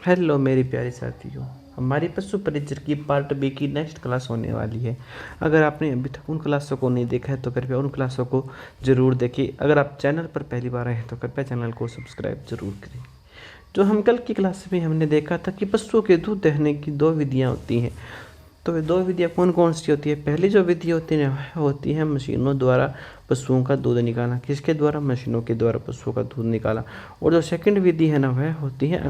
Hello मेरी प्यारी साथियों, हमारी पशु परिचर की पार्ट बी की नेक्स्ट क्लास होने वाली है। अगर आपने अभी तक उन क्लासों को नहीं देखा है तो कृपया उन क्लासों को ज़रूर देखिए। अगर आप चैनल पर पहली बार आए हैं तो कृपया चैनल को सब्सक्राइब जरूर करें। जो हम कल की क्लास में हमने देखा था कि पशुओं के दूध दहने की दो विधियाँ होती हैं। तो वे दो विधियाँ कौन कौन सी होती है? पहली जो विधि होती है वह होती है मशीनों द्वारा पशुओं का दूध निकालना। किसके द्वारा? मशीनों के द्वारा पशुओं का दूध निकाला। और जो सेकंड विधि है ना वह होती है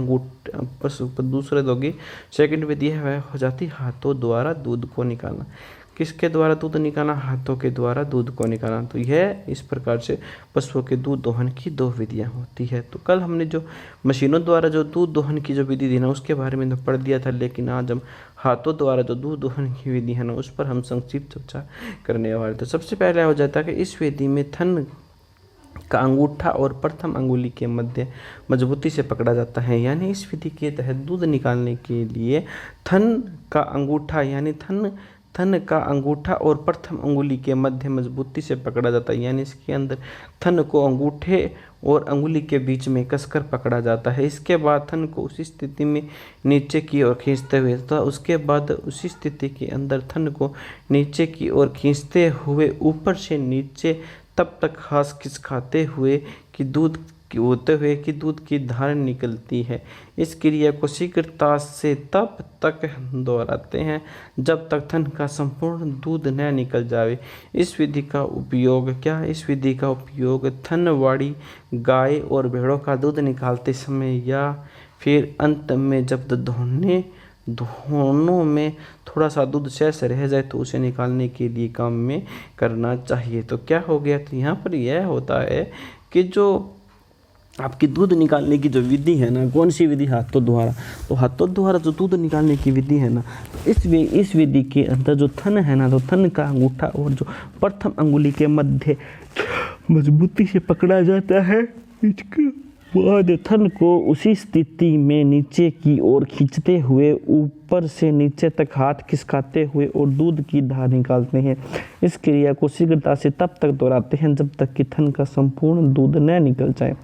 पशु दूसरे दो की सेकंड विधि है वह हो जाती है हाथों द्वारा दूध को निकालना। किसके द्वारा दूध निकालना? हाथों के द्वारा दूध को निकालना। तो यह इस प्रकार से पशुओं के दूध दोहन की दो विधियां होती है। तो कल हमने जो मशीनों द्वारा जो दूध दोहन की जो विधि थी ना उसके बारे में तो पढ़ दिया था, लेकिन आज हम हाथों द्वारा जो दूध दोहन की विधि है ना उस पर हम संक्षिप्त चर्चा करने वाले। तो सबसे पहले हो जाता है कि इस विधि में थन का अंगूठा और प्रथम अंगुली के मध्य मजबूती से पकड़ा जाता है। यानी इस विधि के तहत दूध निकालने के लिए थन का अंगूठा यानी थन का अंगूठा और प्रथम अंगुली के मध्य मजबूती से पकड़ा जाता है। यानी इसके अंदर थन को अंगूठे और अंगुली के बीच में कसकर पकड़ा जाता है। इसके बाद थन को उसी स्थिति में नीचे की ओर खींचते हुए तथा उसके बाद उसी स्थिति के अंदर थन को नीचे की ओर खींचते हुए ऊपर से नीचे तब तक घास खिसकाते हुए कि दूध की धार निकलती है। इस क्रिया को शीघ्रता से तब तक दोहराते हैं जब तक थन का संपूर्ण दूध न निकल जावे। इस विधि का उपयोग थनवाड़ी गाय और भेड़ों का दूध निकालते समय या फिर अंत में जब दोनों में थोड़ा सा दूध शेष रह जाए तो उसे निकालने के लिए काम में करना चाहिए। तो क्या हो गया? तो यहाँ पर यह होता है कि जो आपकी दूध निकालने की जो विधि है ना, कौन सी विधि? हाथों द्वारा। तो हाथों द्वारा जो दूध निकालने की विधि है ना, तो इस विधि के अंदर जो थन है ना, तो थन का अंगूठा और जो प्रथम अंगुली के मध्य मजबूती से पकड़ा जाता है। इसके बाद थन को उसी स्थिति में नीचे की ओर खींचते हुए ऊपर से नीचे तक हाथ खिसकाते हुए और दूध की धार निकालते हैं। इस क्रिया को शीघ्रता से तब तक दोहराते हैं जब तक कि थन का संपूर्ण दूध न निकल जाए।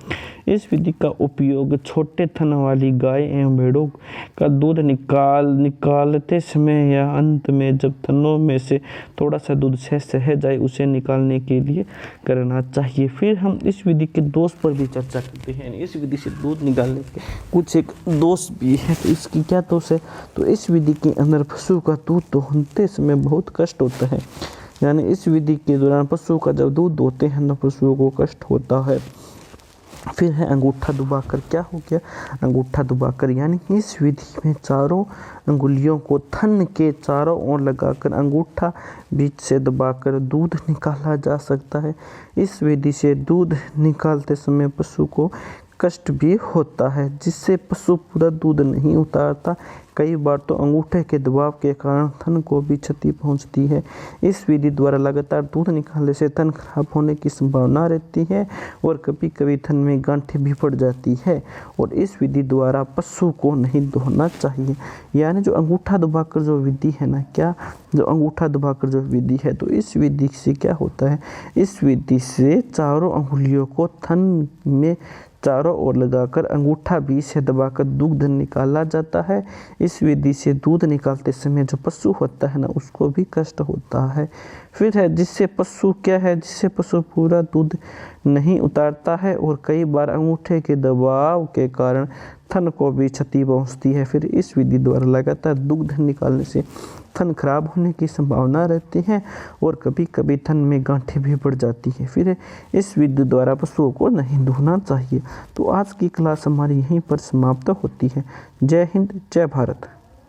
इस विधि का उपयोग छोटे थन वाली गाय एवं भेड़ों का दूध निकालते समय या अंत में जब थनों में से थोड़ा सा दूध शेष रह जाए उसे निकालने के लिए करना चाहिए। फिर हम इस विधि के दोष पर भी चर्चा करते हैं। इस विधि से दूध निकालने के कुछ एक दोष भी है। तो इसकी क्या दोष है? तो इस विधि के अंदर पशु का दूध दोहनते समय बहुत कष्ट होता है। यानी इस विधि के दौरान पशु का जब दूध दोहते हैं तो पशुओं को कष्ट होता है। फिर है अंगूठा दबाकर। क्या हो गया? अंगूठा दबाकर यानी इस विधि में चारों अंगुलियों को थन के चारों ओर लगाकर अंगूठा बीच से दबाकर दूध निकाला जा सकता है। इस विधि से दूध निकालते समय पशु को कष्ट भी होता है जिससे पशु पूरा दूध नहीं उतारता। कई बार तो अंगूठे के दबाव के कारण थन को भी क्षति पहुंचती है। इस विधि द्वारा लगातार दूध निकालने से थन खराब होने की संभावना रहती है और कभी कभी थन में गांठें भी पड़ जाती है। और इस विधि द्वारा पशु को नहीं दोहना चाहिए। यानी जो अंगूठा दबाकर जो विधि है ना, जो अंगूठा दबाकर जो विधि है, तो इस विधि से क्या होता है? इस विधि से चारों अंगुलियों को थन में चारों ओर लगाकर अंगूठा बीच से दबाकर दूध निकाला जाता है। इस विधि से दूध निकालते समय जो पशु होता है ना उसको भी कष्ट होता है। फिर है जिससे पशु पूरा दूध नहीं उतारता है और कई बार अंगूठे के दबाव के कारण थन को भी क्षति पहुंचती है। फिर इस विधि द्वारा लगातार दूध निकालने से थन खराब होने की संभावना रहती है और कभी कभी थन में गांठें भी पड़ जाती है। फिर इस विधि द्वारा पशुओं को नहीं दोहना चाहिए। तो आज की क्लास हमारी यहीं पर समाप्त होती है। जय हिंद, जय भारत।